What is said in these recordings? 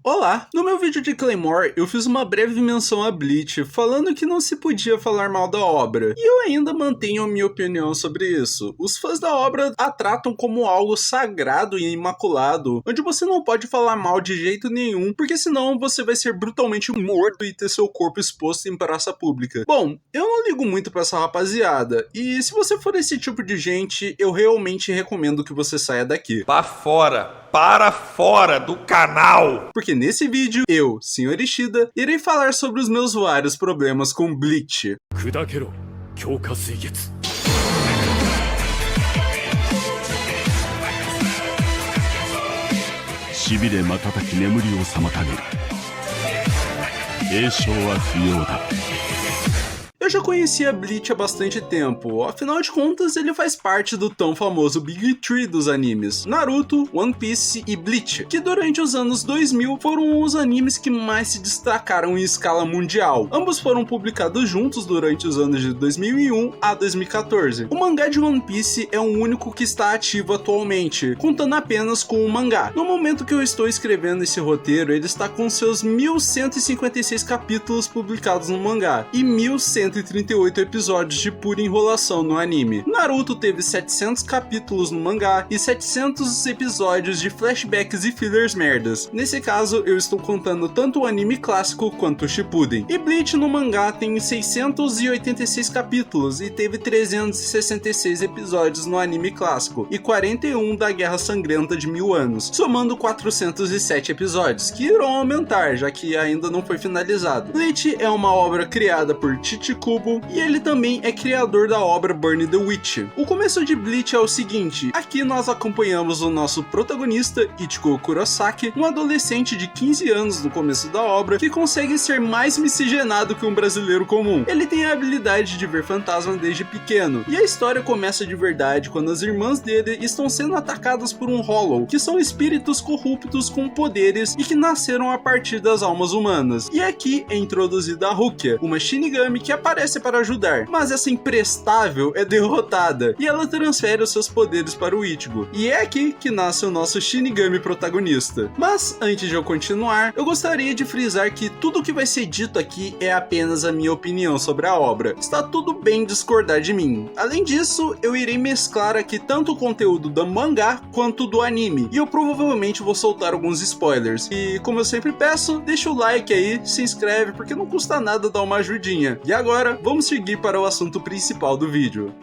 Olá! No meu vídeo de Claymore, eu fiz uma breve menção a Bleach, falando que não se podia falar mal da obra, e eu ainda mantenho a minha opinião sobre isso. Os fãs da obra a tratam como algo sagrado e imaculado, onde você não pode falar mal de jeito nenhum, porque senão você vai ser brutalmente morto e ter seu corpo exposto em praça pública. Bom, eu não ligo muito pra essa rapaziada, e se você for esse tipo de gente, eu realmente recomendo que você saia daqui. Para fora do canal! Porque nesse vídeo, eu, Sr. Ishida, irei falar sobre os meus vários problemas com Bleach. しびれ瞬き眠りを妨げる。詠唱は不要だ。 Eu já conhecia Bleach há bastante tempo, afinal de contas ele faz parte do tão famoso Big Three dos animes, Naruto, One Piece e Bleach, que durante os anos 2000 foram os animes que mais se destacaram em escala mundial. Ambos foram publicados juntos durante os anos de 2001 a 2014. O mangá de One Piece é o único que está ativo atualmente, contando apenas com o mangá. No momento que eu estou escrevendo esse roteiro, ele está com seus 1156 capítulos publicados no mangá e 1138 episódios de pura enrolação no anime. Naruto teve 700 capítulos no mangá e 700 episódios de flashbacks e fillers merdas. Nesse caso, eu estou contando tanto o anime clássico quanto o Shippuden. E Bleach no mangá tem 686 capítulos e teve 366 episódios no anime clássico e 41 da Guerra Sangrenta de 1000 anos, somando 407 episódios, que irão aumentar, já que ainda não foi finalizado. Bleach é uma obra criada por Chichikubo e ele também é criador da obra Burn the Witch. O começo de Bleach é o seguinte: aqui nós acompanhamos o nosso protagonista, Ichigo Kurosaki, um adolescente de 15 anos no começo da obra que consegue ser mais miscigenado que um brasileiro comum. Ele tem a habilidade de ver fantasma desde pequeno, e a história começa de verdade quando as irmãs dele estão sendo atacadas por um Hollow, que são espíritos corruptos com poderes e que nasceram a partir das almas humanas. E aqui é introduzida a Rukia, uma Shinigami que aparece para ajudar, mas essa imprestável é derrotada e ela transfere os seus poderes para o Ichigo. E é aqui que nasce o nosso Shinigami protagonista. Mas antes de eu continuar, eu gostaria de frisar que tudo que vai ser dito aqui é apenas a minha opinião sobre a obra. Está tudo bem discordar de mim. Além disso, eu irei mesclar aqui tanto o conteúdo do mangá quanto do anime, e eu provavelmente vou soltar alguns spoilers. E como eu sempre peço, deixa o like aí, se inscreve, porque não custa nada dar uma ajudinha. E agora, vamos seguir para o assunto principal do vídeo.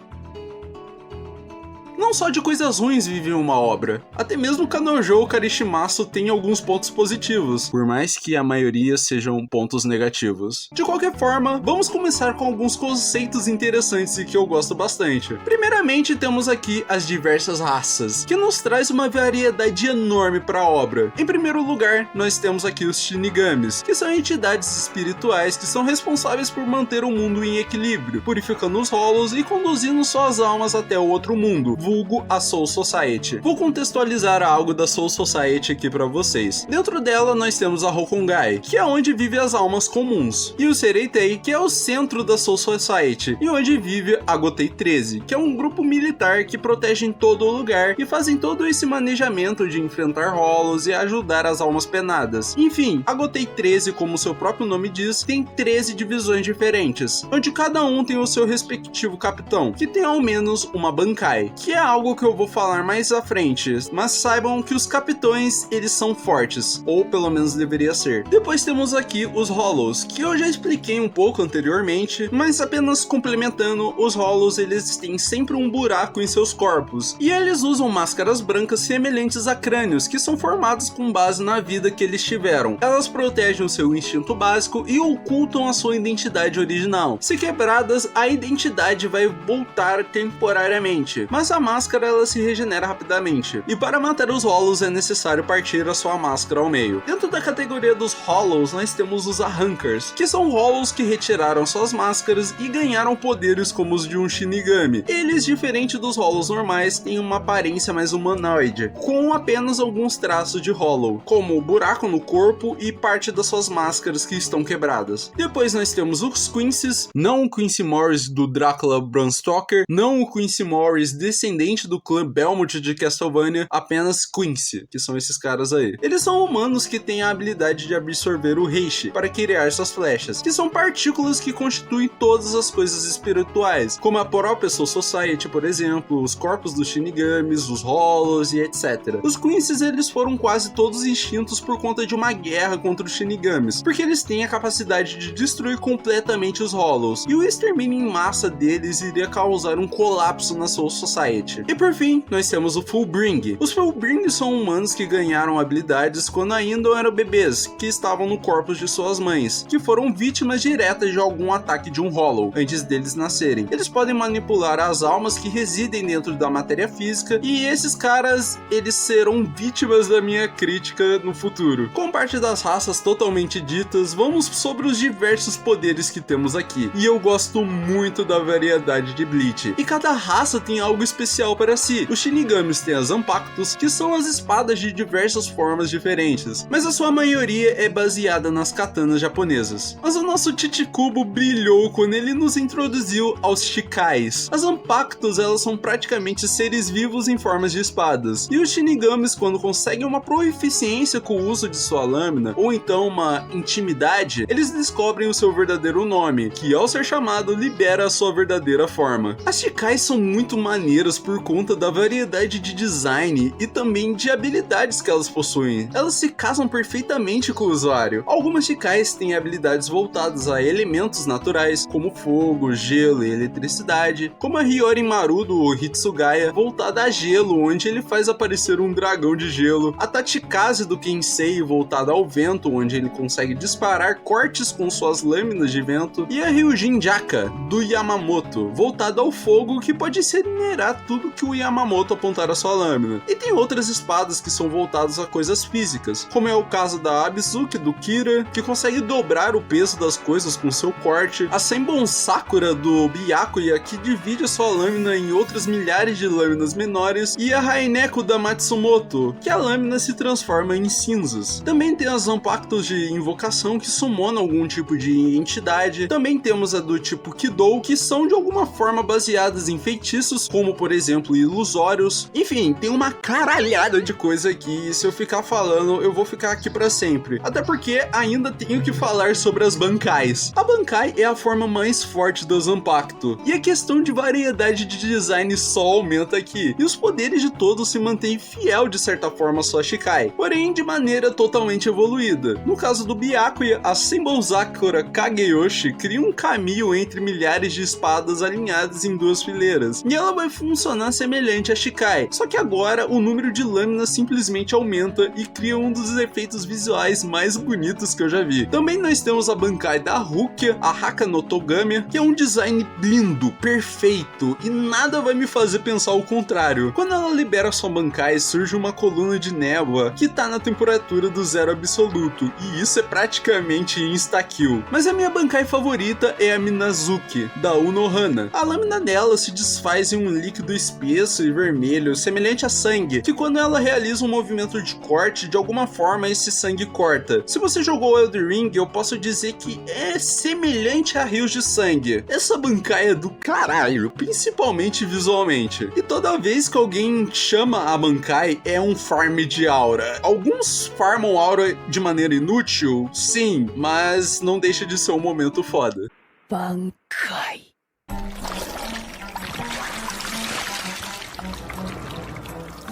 Não só de coisas ruins vive uma obra, até mesmo Kanojou Karishimasu tem alguns pontos positivos, por mais que a maioria sejam pontos negativos. De qualquer forma, vamos começar com alguns conceitos interessantes e que eu gosto bastante. Primeiramente, temos aqui as diversas raças, que nos traz uma variedade enorme para a obra. Em primeiro lugar, nós temos aqui os Shinigamis, que são entidades espirituais que são responsáveis por manter o mundo em equilíbrio, purificando os Hollows e conduzindo suas almas até o outro mundo, vulgo a Soul Society. Vou contextualizar algo da Soul Society aqui pra vocês. Dentro dela nós temos a Hokkongai, que é onde vivem as almas comuns, e o Sereitei, que é o centro da Soul Society, e onde vive a Gotei 13, que é um grupo militar que protege em todo lugar e fazem todo esse manejamento de enfrentar Hollows e ajudar as almas penadas. Enfim, a Gotei 13, como seu próprio nome diz, tem 13 divisões diferentes, onde cada um tem o seu respectivo capitão, que tem ao menos uma Bankai, que é algo que eu vou falar mais à frente, mas saibam que os capitães, eles são fortes, ou pelo menos deveria ser. Depois temos aqui os Hollows, que eu já expliquei um pouco anteriormente, mas apenas complementando, os Hollows, eles têm sempre um buraco em seus corpos, e eles usam máscaras brancas semelhantes a crânios, que são formados com base na vida que eles tiveram. Elas protegem o seu instinto básico e ocultam a sua identidade original. Se quebradas, a identidade vai voltar temporariamente, mas a máscara ela se regenera rapidamente, e para matar os Hollows é necessário partir a sua máscara ao meio. Dentro da categoria dos Hollows nós temos os Arrankers, que são Hollows que retiraram suas máscaras e ganharam poderes como os de um Shinigami. Eles, diferente dos Hollows normais, têm uma aparência mais humanoide, com apenas alguns traços de Hollow, como o buraco no corpo e parte das suas máscaras que estão quebradas. Depois nós temos os Quincy's, não o Quincy Morris do Drácula Bram Stoker, não o Quincy Morris descendente descendente do clã Belmont de Castlevania, apenas Quincy, que são esses caras aí. Eles são humanos que têm a habilidade de absorver o Reishi para criar suas flechas, que são partículas que constituem todas as coisas espirituais, como a própria Soul Society, por exemplo, os corpos dos Shinigamis, os Hollows e etc. Os Quincy's, eles foram quase todos extintos por conta de uma guerra contra os Shinigamis, porque eles têm a capacidade de destruir completamente os Hollows, e o extermínio em massa deles iria causar um colapso na Soul Society. E por fim, nós temos o Fullbring. Os Fullbring são humanos que ganharam habilidades quando ainda eram bebês, que estavam no corpo de suas mães, que foram vítimas diretas de algum ataque de um Hollow antes deles nascerem. Eles podem manipular as almas que residem dentro da matéria física, e esses caras, eles serão vítimas da minha crítica no futuro. Com parte das raças totalmente ditas, vamos sobre os diversos poderes que temos aqui. E eu gosto muito da variedade de Bleach, e cada raça tem algo especial para si. Os Shinigamis têm as Zanpakutos, que são as espadas de diversas formas diferentes, mas a sua maioria é baseada nas katanas japonesas. Mas o nosso Chichikubo brilhou quando ele nos introduziu aos Shikais. As Zanpakutos, elas são praticamente seres vivos em formas de espadas, e os Shinigamis, quando conseguem uma proficiência com o uso de sua lâmina, ou então uma intimidade, eles descobrem o seu verdadeiro nome, que ao ser chamado, libera a sua verdadeira forma. As Shikais são muito maneiras por conta da variedade de design e também de habilidades que elas possuem. Elas se casam perfeitamente com o usuário. Algumas Shikais têm habilidades voltadas a elementos naturais, como fogo, gelo e eletricidade, como a Hiyori Maru do Hitsugaya, voltada a gelo, onde ele faz aparecer um dragão de gelo, a Tachikaze do Kensei, voltada ao vento, onde ele consegue disparar cortes com suas lâminas de vento, e a Ryujin Jaka do Yamamoto, voltada ao fogo, que pode incinerar tudo que o Yamamoto apontar a sua lâmina. E tem outras espadas que são voltadas a coisas físicas, como é o caso da Abizuki do Kira, que consegue dobrar o peso das coisas com seu corte, a Senbon Sakura do Byakuya, que divide a sua lâmina em outras milhares de lâminas menores, e a Haineko da Matsumoto, que a lâmina se transforma em cinzas. Também tem as Zanpakutos de invocação, que summonam algum tipo de entidade. Também temos a do tipo Kidou, que são de alguma forma baseadas em feitiços, como por exemplo ilusórios. Enfim, tem uma caralhada de coisa aqui, e se eu ficar falando, eu vou ficar aqui pra sempre. Até porque ainda tenho que falar sobre as Bankais. A Bankai é a forma mais forte do Zanpakuto, e a questão de variedade de design só aumenta aqui, e os poderes de todos se mantêm fiel de certa forma à sua Shikai, porém de maneira totalmente evoluída. No caso do Byakuya, a Senbon Sakura Kageyoshi cria um caminho entre milhares de espadas alinhadas em duas fileiras, e ela vai funcionar semelhante a Shikai, só que agora o número de lâminas simplesmente aumenta e cria um dos efeitos visuais mais bonitos que eu já vi. Também nós temos a Bankai da Rukia, a Haka no Togami, que é um design lindo, perfeito, e nada vai me fazer pensar o contrário. Quando ela libera sua Bankai, surge uma coluna de névoa que tá na temperatura do zero absoluto, e isso é praticamente insta-kill. Mas a minha Bankai favorita é a Minazuki, da Unohana. A lâmina dela se desfaz em um líquido espesso e vermelho, semelhante a sangue, que quando ela realiza um movimento de corte, de alguma forma esse sangue corta. Se você jogou Elden Ring, eu posso dizer que é semelhante a rios de sangue. Essa Bankai é do caralho, principalmente visualmente. E toda vez que alguém chama a Bankai, é um farm de aura. Alguns farmam aura de maneira inútil, sim, mas não deixa de ser um momento foda. Bankai.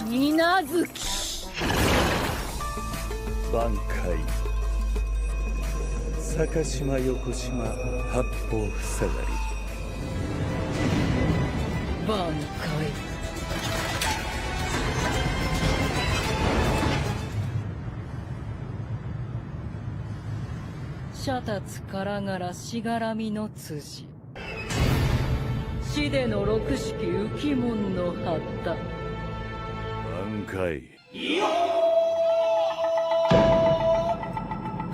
Minazuki. Bankai. Sakashima Yokoshima Happou Fusagari. Bankai. Shatatsu Karagara Shigarami no Tsuji. Shide no Rokushiki Ukimon no Hatta. Bankai.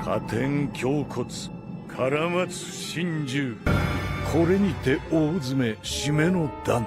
加点胸骨唐松真珠これにて大詰め締めの段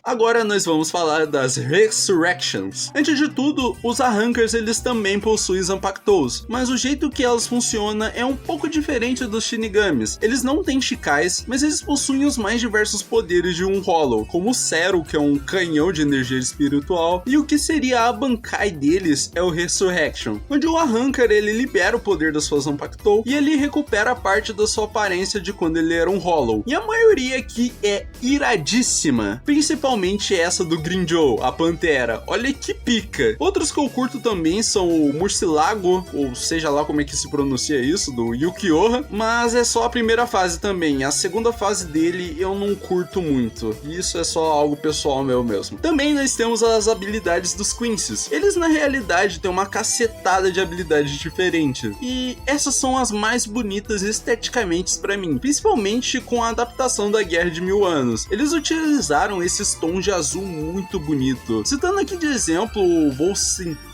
Agora nós vamos falar das Resurrections. Antes de tudo, os Arrankers eles também possuem Zanpakutos, mas o jeito que elas funcionam é um pouco diferente dos Shinigamis. Eles não têm Shikais, mas eles possuem os mais diversos poderes de um Hollow, como o Zero, que é um canhão de energia espiritual, e o que seria a Bankai deles é o Resurrection, onde o Arrancar ele libera o poder da sua Zanpakuto e ele recupera parte da sua aparência de quando ele era um Hollow. E a maioria aqui é iradíssima, principalmente essa do Grimmjow, a Pantera. Olha que pica! Outros que eu curto também são o Murcielago, ou seja lá como é que se pronuncia isso, do Yu-Gi-Oh!, mas é só a primeira fase também. A segunda fase dele eu não curto muito. Isso é só algo pessoal meu mesmo. Também nós temos as habilidades dos Quincy's. Eles na realidade têm uma cacetada de habilidades diferentes. E essas são as mais bonitas esteticamente pra mim, principalmente com a adaptação da Guerra de 1000 Anos. Eles utilizaram esses tons de azul muito bonito. Citando aqui de exemplo o Volsintag,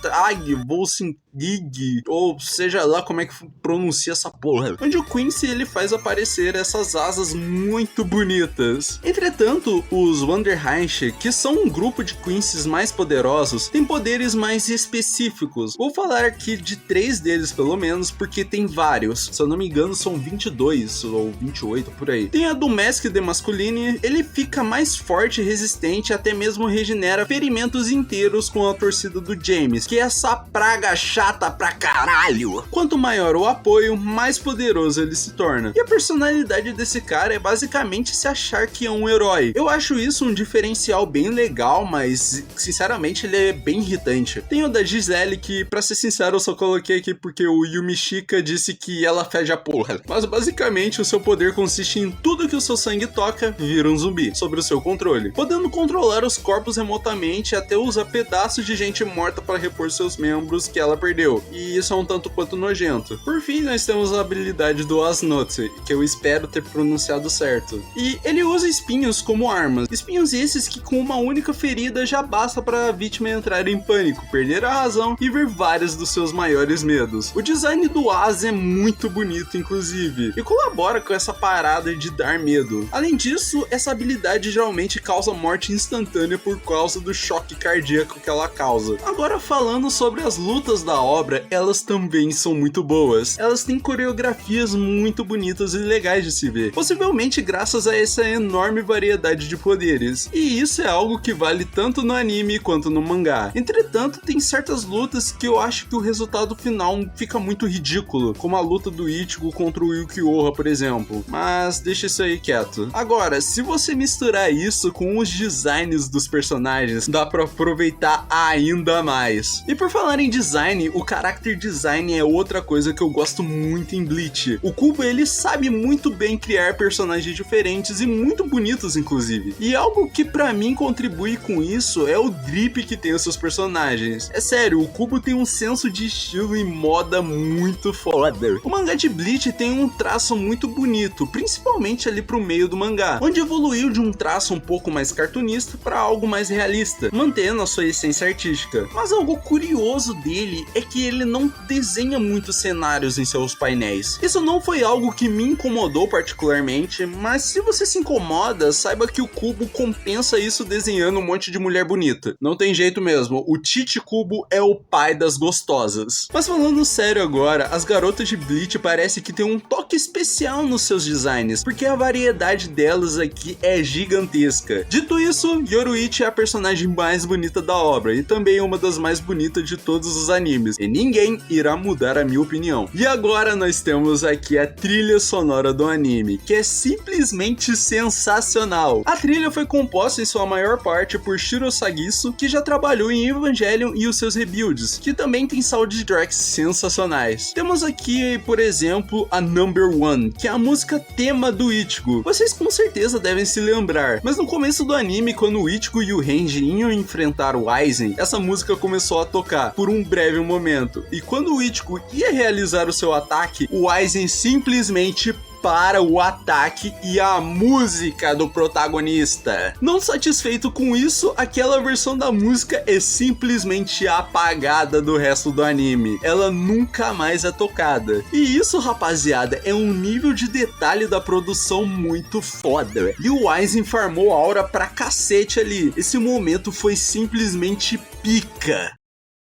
Gig, ou seja lá como é que pronuncia essa porra, onde o Quincy ele faz aparecer essas asas muito bonitas. Entretanto, os Wanderheisch, que são um grupo de Quincy's mais poderosos, têm poderes mais específicos. Vou falar aqui de 3 deles pelo menos, porque tem vários. Se eu não me engano são 22 ou 28 por aí. Tem a do Mask de Masculine, ele fica mais forte e resistente, até mesmo regenera ferimentos inteiros com a torcida do James, que é essa praga chata pra caralho. Quanto maior o apoio, mais poderoso ele se torna. E a personalidade desse cara é basicamente se achar que é um herói. Eu acho isso um diferencial bem legal, mas sinceramente ele é bem irritante. Tem o da Gisele, que pra ser sincero eu só coloquei aqui porque o Yumishika disse que ela fede a porra. Mas basicamente o seu poder consiste em tudo que o seu sangue toca vira um zumbi, sob o seu controle, podendo controlar os corpos remotamente até usar pedaços de gente morta para repor seus membros que ela perdeu. E isso é um tanto quanto nojento. Por fim, nós temos a habilidade do Asnote, que eu espero ter pronunciado certo. E ele usa espinhos como armas. Espinhos esses que com uma única ferida já basta para a vítima entrar em pânico, perder a razão e ver vários dos seus maiores medos. O design do As é muito bonito, inclusive, e colabora com essa parada de dar medo. Além disso, essa habilidade geralmente causa morte instantânea por causa do choque cardíaco que ela causa. Agora falando sobre as lutas da obra, elas também são muito boas. Elas têm coreografias muito bonitas e legais de se ver, possivelmente graças a essa enorme variedade de poderes. E isso é algo que vale tanto no anime quanto no mangá. Entretanto, tem certas lutas que eu acho que o resultado final fica muito ridículo, como a luta do Ichigo contra o Yu-Gi-Oh!, por exemplo. Mas deixa isso aí quieto. Agora, se você misturar isso com os designs dos personagens, dá pra aproveitar ainda mais. E por falar em design, o character design é outra coisa que eu gosto muito em Bleach. O Kubo ele sabe muito bem criar personagens diferentes e muito bonitos inclusive. E algo que pra mim contribui com isso é o drip que tem os seus personagens. É sério, o Kubo tem um senso de estilo e moda muito foda. O mangá de Bleach tem um traço muito bonito, principalmente ali pro meio do mangá, onde evoluiu de um traço um pouco mais cartunista para algo mais realista, mantendo a sua essência artística. Mas algo curioso dele é que ele não desenha muitos cenários em seus painéis. Isso não foi algo que me incomodou particularmente, mas se você se incomoda, saiba que o Kubo compensa isso desenhando um monte de mulher bonita. Não tem jeito mesmo, o Tite Kubo é o pai das gostosas. Mas falando sério agora, as garotas de Bleach parece que tem um toque especial nos seus designs, porque a variedade delas aqui é gigantesca. Dito isso, Yoruichi é a personagem mais bonita da obra e também uma das mais bonitas de todos os animes, e ninguém irá mudar a minha opinião. E agora nós temos aqui a trilha sonora do anime, que é simplesmente sensacional. A trilha foi composta em sua maior parte por Shiro Sagisu, que já trabalhou em Evangelion e os seus rebuilds, que também tem soundtracks sensacionais. Temos aqui, por exemplo, a Number One, que é a música tema do Ichigo. Vocês com certeza devem se lembrar, mas no começo do anime, quando o Ichigo e o Renji iam enfrentar o Aizen, essa música começou a tocar por um breve momento, e quando o Ichigo ia realizar o seu ataque, o Aizen simplesmente para o ataque e a música do protagonista. Não satisfeito com isso, aquela versão da música é simplesmente apagada do resto do anime. Ela nunca mais é tocada. E isso, rapaziada, é um nível de detalhe da produção muito foda. E o Aizen farmou aura pra cacete ali. Esse momento foi simplesmente pica.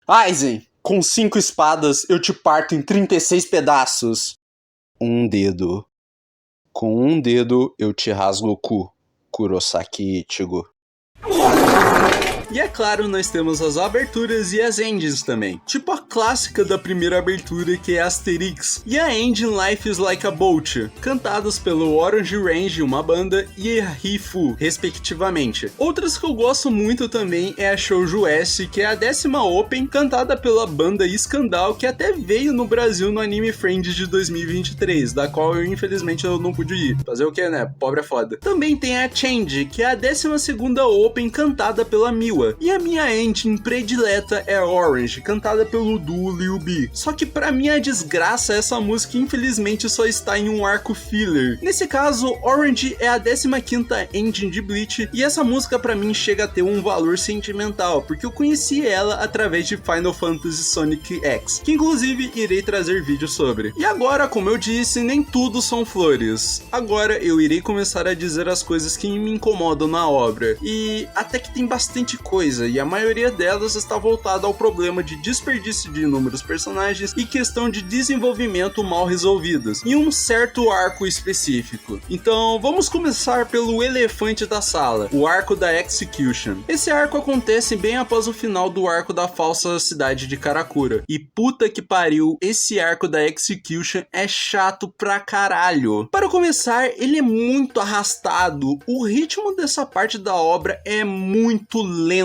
Aizen, com 5 espadas eu te parto em 36 pedaços. Um dedo. Com um dedo eu te rasgo o cu. Kurosaki Ichigo. E é claro, nós temos as aberturas e as endings também. Tipo a clássica da primeira abertura, que é Asterix, e a ending Life is Like a Boat, cantadas pelo Orange Range, uma banda, e a Hifu, respectivamente. Outras que eu gosto muito também é a Shoujo S, que é a 10ª Open, cantada pela banda Scandal, que até veio no Brasil no Anime Friend de 2023, da qual eu infelizmente eu não pude ir. Fazer o que, né? Pobre é foda. Também tem a Change, que é a 12ª Open, cantada pela Miwa. E a minha ending predileta é Orange, cantada pelo duo Lil B. Só que pra minha desgraça, essa música infelizmente só está em um arco filler. Nesse caso, Orange é a 15ª ending de Bleach, e essa música pra mim chega a ter um valor sentimental, porque eu conheci ela através de Final Fantasy Sonic X, que inclusive irei trazer vídeo sobre. E agora, como eu disse, nem tudo são flores. Agora eu irei começar a dizer as coisas que me incomodam na obra, e até que tem bastante coisa, e a maioria delas está voltada ao problema de desperdício de inúmeros personagens e questão de desenvolvimento mal resolvidos, em um certo arco específico. Então vamos começar pelo elefante da sala, o arco da Execution. Esse arco acontece bem após o final do arco da falsa cidade de Karakura, e puta que pariu, esse arco da Execution é chato pra caralho. Para começar, ele é muito arrastado, o ritmo dessa parte da obra é muito lento.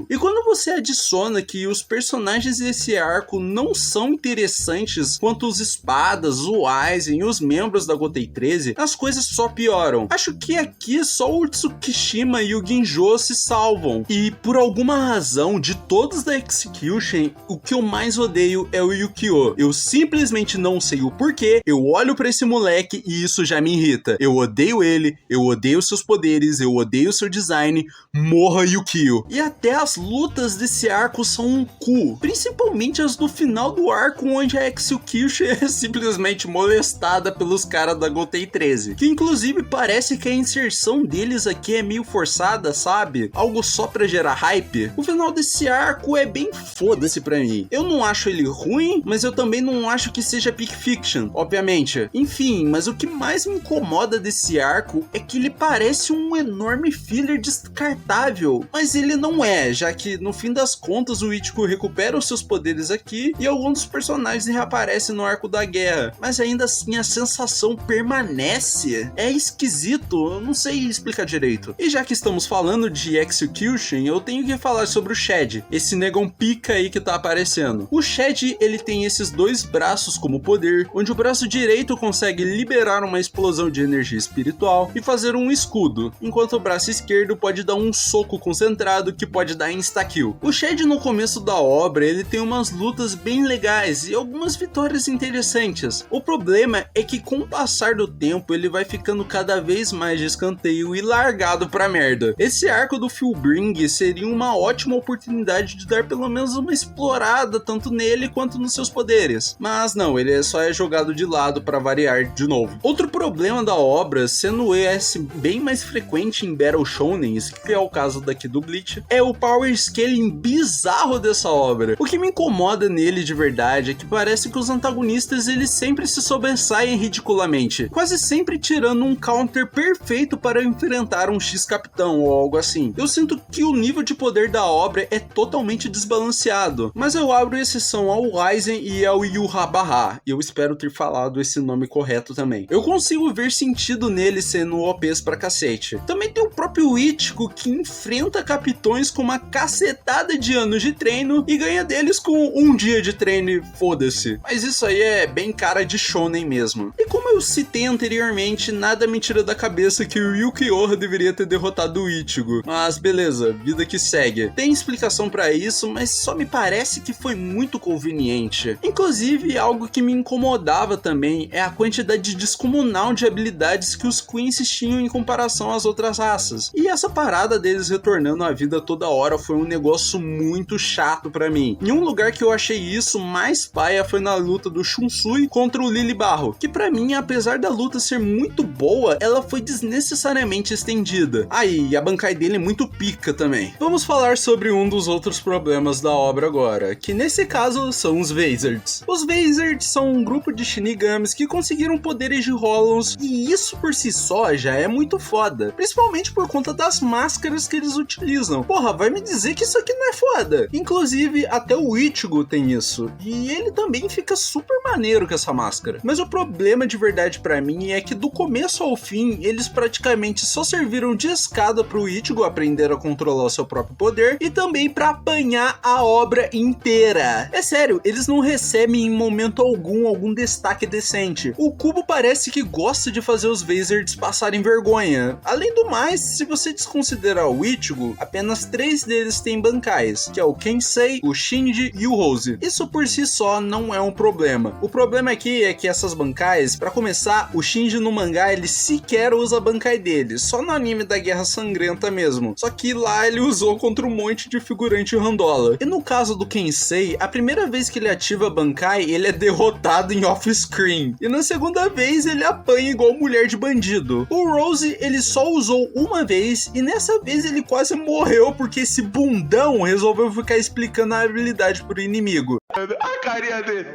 E quando você adiciona que os personagens desse arco não são interessantes quanto os espadas, o Aizen e os membros da Gotei 13, as coisas só pioram. Acho que aqui só o Tsukishima e o Ginjo se salvam. E por alguma razão, de todos da Execution, o que eu mais odeio é o Yukio. Eu simplesmente não sei o porquê, eu olho pra esse moleque e isso já me irrita. Eu odeio ele, eu odeio seus poderes, eu odeio seu design, morra Yukio. E até as lutas desse arco são um cu, principalmente as do final do arco, onde a Execution é simplesmente molestada pelos caras da Gotei 13, que inclusive parece que a inserção deles aqui é meio forçada, sabe? Algo só pra gerar hype. O final desse arco é bem foda-se pra mim. Eu não acho ele ruim, mas eu também não acho que seja Peak Fiction, obviamente. Enfim, mas o que mais me incomoda desse arco é que ele parece um enorme filler descartável, mas ele não é, já que no fim das contas o Ichigo recupera os seus poderes aqui e alguns dos personagens reaparecem no arco da guerra, mas ainda assim a sensação permanece. É esquisito, eu não sei explicar direito. E já que estamos falando de Execution, eu tenho que falar sobre o Shed, esse negão pica aí que tá aparecendo. O Shed, ele tem esses dois braços como poder, onde o braço direito consegue liberar uma explosão de energia espiritual e fazer um escudo, enquanto o braço esquerdo pode dar um soco concentrado que pode dar insta-kill. O Shed no começo da obra, ele tem umas lutas bem legais e algumas vitórias interessantes. O problema é que com o passar do tempo, ele vai ficando cada vez mais de escanteio e largado pra merda. Esse arco do Fullbring seria uma ótima oportunidade de dar pelo menos uma explorada tanto nele quanto nos seus poderes. Mas não, ele só é jogado de lado pra variar de novo. Outro problema da obra, sendo esse bem mais frequente em Battle Shonens, que é o caso daqui do Bleach, é o power scaling bizarro dessa obra. O que me incomoda nele de verdade é que parece que os antagonistas eles sempre se sobressaem ridiculamente, quase sempre tirando um counter perfeito para enfrentar um X-Capitão ou algo assim. Eu sinto que o nível de poder da obra é totalmente desbalanceado, mas eu abro exceção ao Aizen e ao Yhwach, e eu espero ter falado esse nome correto também. Eu consigo ver sentido nele sendo OPs pra cacete. Também tem o próprio Ichigo que enfrenta capitões vilões com uma cacetada de anos de treino e ganha deles com um dia de treino e foda-se. Mas isso aí é bem cara de shonen mesmo. E como eu citei anteriormente, nada me tira da cabeça que o Yu-Gi-Oh! Deveria ter derrotado o Ichigo. Mas beleza, vida que segue. Tem explicação pra isso, mas só me parece que foi muito conveniente. Inclusive, algo que me incomodava também é a quantidade descomunal de habilidades que os Quincy's tinham em comparação às outras raças. E essa parada deles retornando à vida toda hora foi um negócio muito chato pra mim. Em um lugar que eu achei isso mais paia foi na luta do Shunsui contra o Lily Barro, que pra mim, apesar da luta ser muito boa, ela foi desnecessariamente estendida. Aí, a Bankai dele é muito pica também. Vamos falar sobre um dos outros problemas da obra agora, que nesse caso são os Wizards. Os Wizards são um grupo de Shinigamis que conseguiram poderes de Hollows, e isso por si só já é muito foda, principalmente por conta das máscaras que eles utilizam. Porra, vai me dizer que isso aqui não é foda? Inclusive, até o Ichigo tem isso, e ele também fica super maneiro com essa máscara. Mas o problema de verdade pra mim é que do começo ao fim, eles praticamente só serviram de escada pro Ichigo aprender a controlar o seu próprio poder e também pra apanhar a obra inteira. É sério, eles não recebem em momento algum destaque decente. O Kubo parece que gosta de fazer os Wizards passarem vergonha. Além do mais, se você desconsiderar o Ichigo, apenas 3 deles têm bancais, que é o Kensei, o Shinji e o Rose. Isso por si só não é um problema. O problema aqui é que essas bancais, pra começar, o Shinji no mangá ele sequer usa a bankai dele, só no anime da Guerra Sangrenta mesmo. Só que lá ele usou contra um monte de figurante randola. E no caso do Kensei, a primeira vez que ele ativa a bankai, ele é derrotado em off-screen. E na segunda vez ele apanha igual mulher de bandido. O Rose ele só usou uma vez e nessa vez ele quase morreu porque esse bundão resolveu ficar explicando a habilidade pro inimigo. A carinha dele.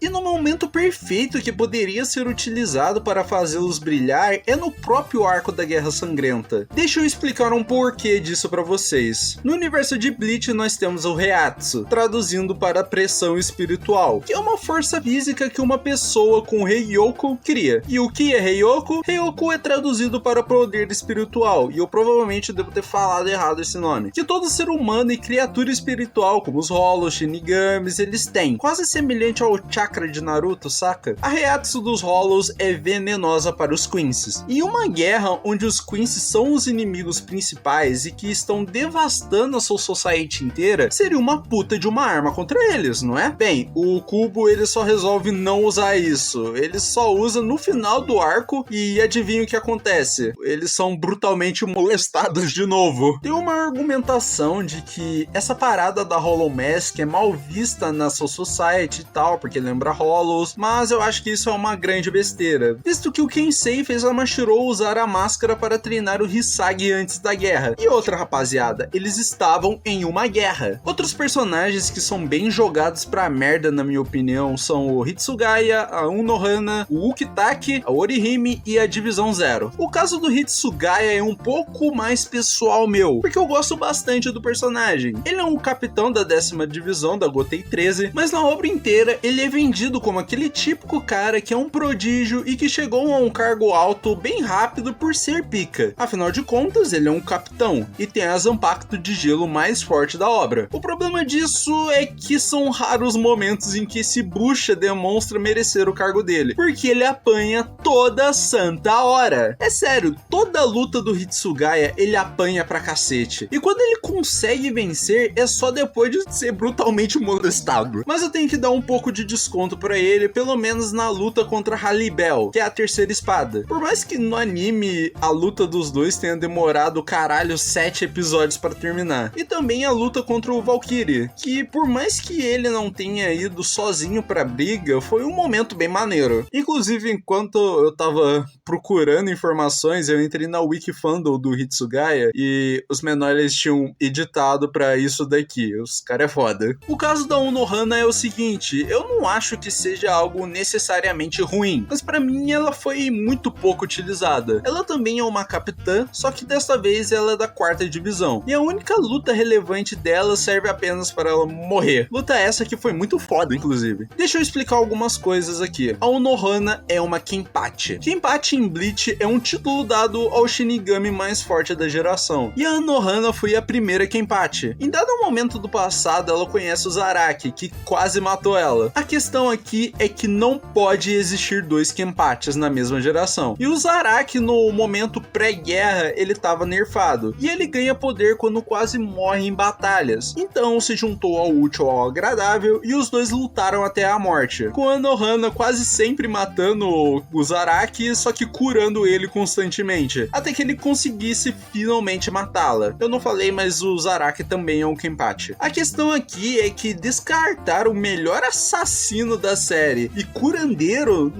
E no momento perfeito que poderia ser utilizado para fazê-los brilhar é no próprio arco da Guerra Sangrenta. Deixa eu explicar um porquê disso para vocês. No universo de Bleach nós temos o Reiatsu, traduzindo para pressão espiritual, que é uma força física que uma pessoa com Heiyoko cria. E o que é Heiyoko? Heiyoko é traduzido para poder espiritual, e eu provavelmente devo ter falado errado esse nome. Que todo ser humano e criatura espiritual, como os Hollows, Shinigamis, eles têm. Quase semelhante ao chakra de Naruto, saca? A Reiatsu dos Hollows é venenosa para os Quincy's. Em uma guerra onde os Quincy's são os inimigos principais e que estão devastando a Soul Society inteira, seria uma puta de uma arma contra eles, não é? Bem, o Kubo ele só resolve não usar isso. Ele só usa no final do arco e adivinha o que acontece? Eles são brutalmente molestados de novo. Tem uma argumentação de que essa parada da Hollow Mask é mal vista na Soul Society e tal, porque lembra Hollows, mas eu acho que isso é uma grande besteira, visto que o Kensei fez a Mashiro usar a máscara para treinar o Hisagi antes da guerra. E outra rapaziada, eles estavam em uma guerra. Outros personagens que são bem jogados pra merda na minha opinião são o Hitsugaya, a Unohana, o Ukitake, a Orihime e a Divisão Zero. O caso do Hitsugaya é um pouco mais pessoal meu, porque eu gosto bastante do personagem. Ele é um capitão da 10ª divisão da Gotei 13, mas na obra inteira ele é vendido como aquele típico cara que é um prodígio e que chegou a um cargo alto bem rápido por ser pica. Afinal de contas, ele é um capitão e tem a Zanpakuto de gelo mais forte da obra. O problema disso é que são raros momentos em que esse bucha demonstra merecer o cargo dele, porque ele apanha toda santa hora. É sério, toda a luta do Hitsugaya ele apanha pra cacete. E quando ele consegue vencer, é só depois de ser brutalmente molestado. Mas eu tenho que dar um pouco de desconto pra ele, pelo menos na luta contra Halibel, que é a terceira espada. Por mais que no anime a luta dos dois tenha demorado caralho 7 episódios pra terminar. E também a luta contra o Valkyrie, que por mais que ele não tenha ido sozinho pra briga, foi um momento bem maneiro. Inclusive, enquanto eu tava procurando informações, eu entrei na Wikifandle do Hitsugaya e os menores tinham editado pra isso daqui. Os caras é foda. O caso da Unohana é o seguinte, eu não acho que seja algo necessariamente ruim, mas pra mim ela foi muito pouco utilizada. Ela também é uma capitã, só que desta vez ela é da 4ª divisão, e a única luta relevante dela serve apenas para ela morrer. Luta essa que foi muito foda, inclusive. Deixa eu explicar algumas coisas aqui. A Unohana é uma Kenpachi. Kenpachi em Bleach é um título dado ao Shinigami mais forte da geração, e a Unohana foi a primeira Kenpachi. Em dado momento do passado, ela conhece o Zaraki, que quase matou ela. A questão aqui é que não pode existir 2 Kenpachis na mesma geração, e o Zaraki no momento pré-guerra ele estava nerfado, e ele ganha poder quando quase morre em batalhas. Então se juntou ao útil ao agradável e os dois lutaram até a morte, com a Unohana quase sempre matando o Zaraki, só que curando ele constantemente, até que ele conseguisse finalmente matá-la. Eu não falei, mas o Zaraki também é um Kenpachi. A questão aqui é que descartar o melhor assassino da série e curandeiro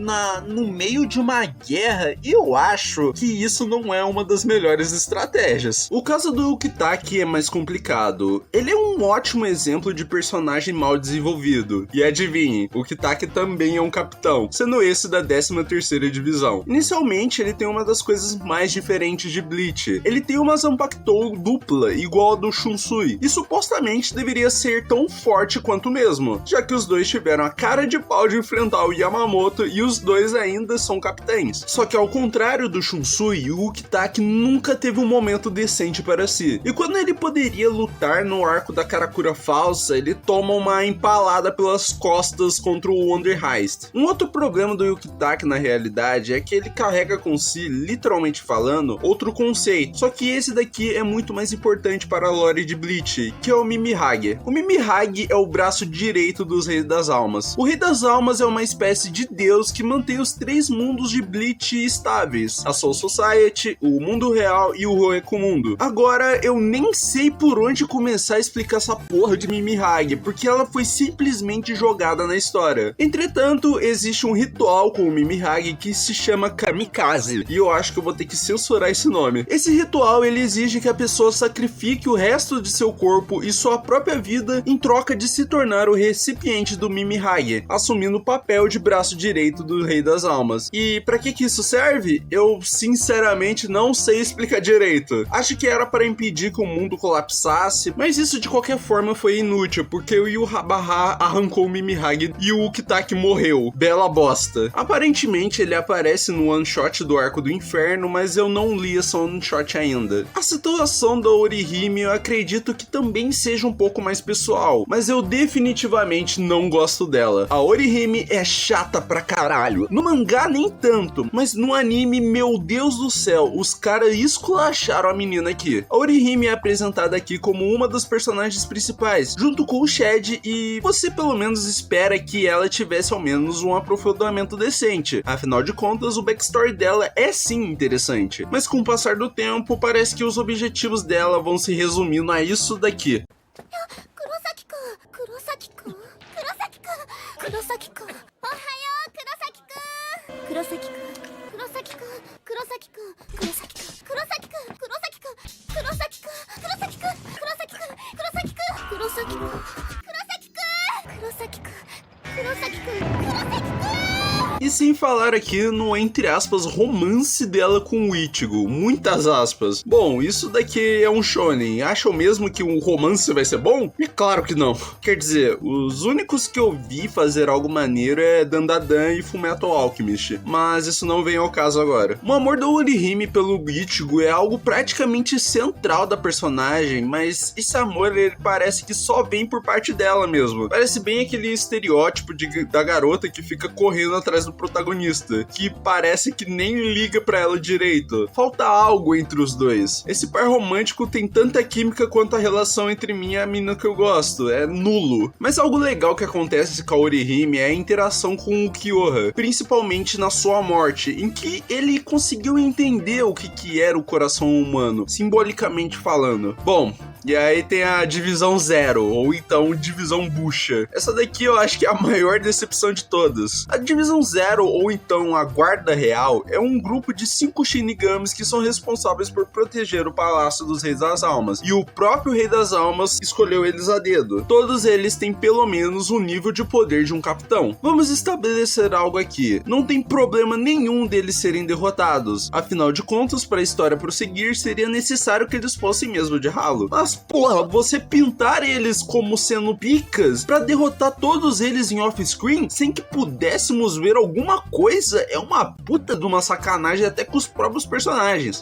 no meio de uma guerra, eu acho que isso não é uma das melhores estratégias. O caso do Ukitake é mais complicado. Ele é um ótimo exemplo de personagem mal desenvolvido. E adivinhe, o Ukitake também é um capitão, sendo esse da 13ª divisão. Inicialmente, ele tem uma das coisas mais diferentes de Bleach. Ele tem uma Zanpakuto dupla, igual a do Shunsui, e supostamente deveria ser tão forte quanto o mesmo, já que os dois tiveram a cara de pau de enfrentar o Yamamoto e os dois ainda são capitães. Só que ao contrário do Shunsui, o Ukitake nunca teve um momento decente para si, e quando ele poderia lutar no arco da Karakura falsa, ele toma uma empalada pelas costas contra o Wonder Heist. Um outro problema do Ukitake na realidade é que ele carrega com si, literalmente falando, outro conceito, só que esse daqui é muito mais importante para a lore de Bleach, que é o Mimihage. O Mimihage é o braço direito dos Reis das Almas. O Rei das Almas é uma espécie de deus que mantém os 3 mundos de Bleach estáveis: a Soul Society, o mundo real e o Roeku-mundo. Agora, eu nem sei por onde começar a explicar essa porra de Mimihage, porque ela foi simplesmente jogada na história. Entretanto, existe um ritual com o Mimihage que se chama Kamikaze, e eu acho que eu vou ter que censurar esse nome. Esse ritual, ele exige que a pessoa sacrifique o resto de seu corpo e sua própria vida em troca de se tornar o recipiente do Mimihage, assumindo o papel de braço direito do Rei das Almas. E pra que isso serve? Eu sinceramente não sei explicar direito. Acho que era para impedir que o mundo colapsasse, mas isso de qualquer forma foi inútil, porque o Yu Habaha arrancou o Mimihage e o Ukitake morreu. Bela bosta. Aparentemente ele aparece no one shot do Arco do Inferno, mas eu não li essa one shot ainda. A situação da Orihime eu acredito que também seja um pouco mais pessoal, mas eu definitivamente não gosto dela. A Orihime é chata pra caralho. No mangá nem tanto, mas no anime, meu Deus do céu, os caras esculacharam a menina aqui. A Orihime é apresentada aqui como uma das personagens principais, junto com o Shed, e você pelo menos espera que ela tivesse ao menos um aprofundamento decente. Afinal de contas, o backstory dela é sim interessante, mas com o passar do tempo, parece que os objetivos dela vão se resumindo a isso daqui. E sem falar aqui no, entre aspas, romance dela com o Ichigo. Muitas aspas. Bom, isso daqui é um shonen. Acham mesmo que um romance vai ser bom? É claro que não. Quer dizer, os únicos que eu vi fazer algo maneiro é Dandadan e Fullmetal Alchemist. Mas isso não vem ao caso agora. O amor da Orihime pelo Ichigo é algo praticamente central da personagem, mas esse amor ele parece que só vem por parte dela mesmo. Parece bem aquele estereótipo da garota que fica correndo atrás do protagonista, que parece que nem liga pra ela direito. Falta algo entre os dois. Esse par romântico tem tanta química quanto a relação entre mim e a menina que eu gosto. É nulo. Mas algo legal que acontece com a Orihime é a interação com o Kyoha, principalmente na sua morte, em que ele conseguiu entender o que era o coração humano, simbolicamente falando. Bom, E aí tem a Divisão Zero, ou então Divisão Bucha. Essa daqui eu acho que é a maior decepção de todas. A Divisão Zero, ou então a Guarda Real, é um grupo de 5 Shinigamis que são responsáveis por proteger o Palácio dos Reis das Almas. E o próprio Rei das Almas escolheu eles a dedo. Todos eles têm pelo menos o nível de poder de um capitão. Vamos estabelecer algo aqui. Não tem problema nenhum deles serem derrotados. Afinal de contas, para a história prosseguir, seria necessário que eles fossem mesmo de ralo. Mas, porra, você pintar eles como sendo picas para derrotar todos eles em off-screen sem que pudéssemos ver alguma coisa é uma puta de uma sacanagem até com os próprios personagens.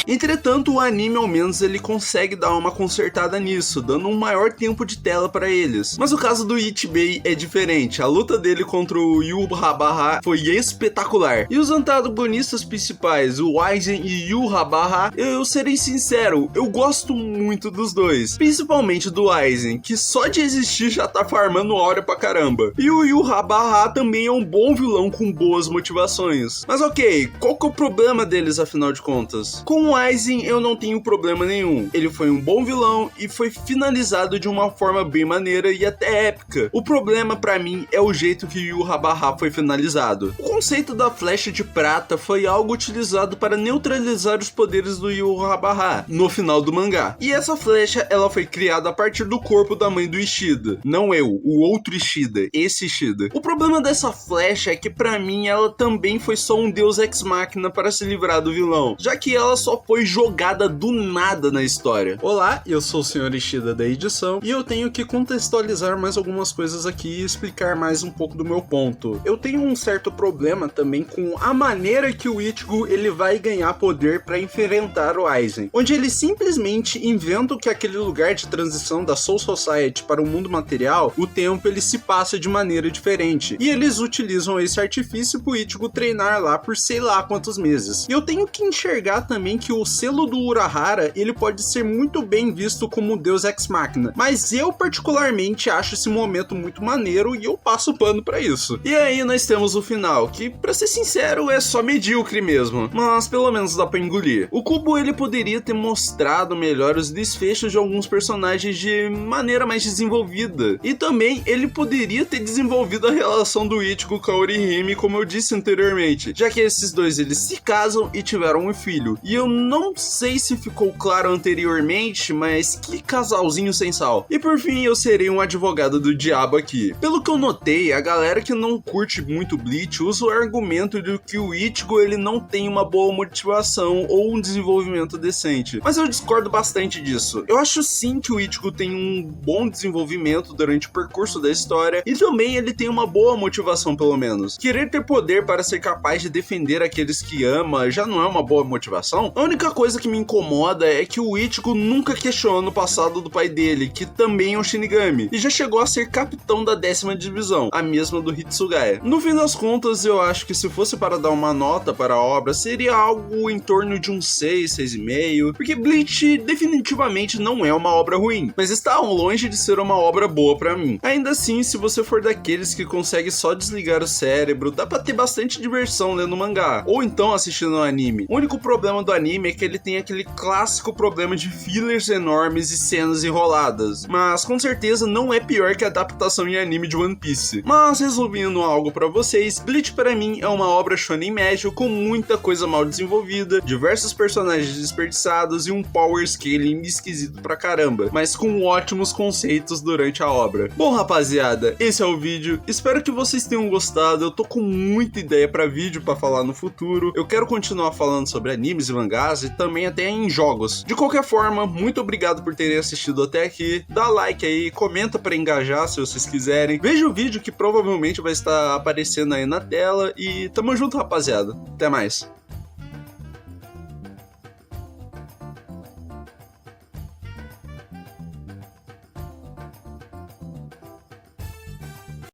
Entretanto, o anime ao menos ele consegue dar uma consertada nisso, dando um maior tempo de tela para eles. Mas o caso do Ichibei é diferente, a luta dele contra o Yhwach foi espetacular. E os antagonistas principais, o Aizen e Yhwach, eu serei sincero, eu gosto muito dos dois. Principalmente do Aizen, que só de existir já tá farmando hora pra caramba. E o Yhwach também é um bom vilão com boas motivações. Mas ok, qual que é o problema deles afinal de contas? Com o Aizen eu não tenho problema nenhum. Ele foi um bom vilão e foi finalizado de uma forma bem maneira e até épica. O problema pra mim é o jeito que Yhwach foi finalizado. O conceito da flecha de prata foi algo utilizado para neutralizar os poderes do Yhwach no final do mangá. E essa flecha ela foi criada a partir do corpo da mãe do Ishida. Não eu, o outro Ishida, esse Ishida. O problema dessa flecha é que pra mim ela também foi só um deus ex machina para se livrar do vilão, já que ela só foi jogada do nada na história. Olá, eu sou o Sr. Ishida da edição e eu tenho que contextualizar mais algumas coisas aqui e explicar mais um pouco do meu ponto. Eu tenho um certo problema também com a maneira que o Ichigo ele vai ganhar poder para enfrentar o Aizen, onde ele simplesmente inventa que aquele lugar de transição da Soul Society para o mundo material, o tempo ele se passa de maneira diferente, e eles utilizam esse artifício pro Ichigo treinar lá por sei lá quantos meses. E eu tenho que enxergar também que o selo do Urahara, ele pode ser muito bem visto como um deus ex machina, mas eu particularmente acho esse momento muito maneiro e eu passo pano pra isso. E aí nós temos o final, que pra ser sincero é só medíocre mesmo, mas pelo menos dá pra engolir. O Kubo ele poderia ter mostrado melhor os desfechos de alguns personagens de maneira mais desenvolvida, e também ele poderia ter desenvolvido a relação do Ichigo com a Orihime, como eu disse anteriormente, já que esses dois eles se casam e tiveram um filho, e eu não sei se ficou claro anteriormente, mas que casalzinho sem sal. E por fim, eu serei um advogado do diabo aqui. Pelo que eu notei, a galera que não curte muito Bleach usa o argumento de que o Ichigo ele não tem uma boa motivação ou um desenvolvimento decente. Mas eu discordo bastante disso. Eu acho sim que o Ichigo tem um bom desenvolvimento durante o percurso da história e também ele tem uma boa motivação pelo menos. Querer ter poder para ser capaz de defender aqueles que ama já não é uma boa motivação? A única coisa que me incomoda é que o Ichigo nunca questiona o passado do pai dele, que também é um Shinigami, e já chegou a ser capitão da 10ª divisão, a mesma do Hitsugaya. No fim das contas, eu acho que se fosse para dar uma nota para a obra, seria algo em torno de um 6, 6,5, porque Bleach definitivamente não é uma obra ruim, mas está longe de ser uma obra boa pra mim. Ainda assim, se você for daqueles que consegue só desligar o cérebro, dá pra ter bastante diversão lendo mangá, ou então assistindo um anime. O único problema do anime é que ele tem aquele clássico problema de fillers enormes e cenas enroladas, mas com certeza não é pior que a adaptação em anime de One Piece. Mas resumindo algo pra vocês, Bleach pra mim é uma obra shonen médio com muita coisa mal desenvolvida, diversos personagens desperdiçados e um power scaling esquisito pra caramba, mas com ótimos conceitos durante a obra. Bom rapaziada, esse é o vídeo, espero que vocês tenham gostado. Eu tô com muita ideia pra vídeo pra falar no futuro, eu quero continuar falando sobre animes e mangás e também até em jogos. De qualquer forma, muito obrigado por terem assistido até aqui, dá like aí, comenta pra engajar se vocês quiserem, veja o vídeo que provavelmente vai estar aparecendo aí na tela e tamo junto rapaziada, até mais.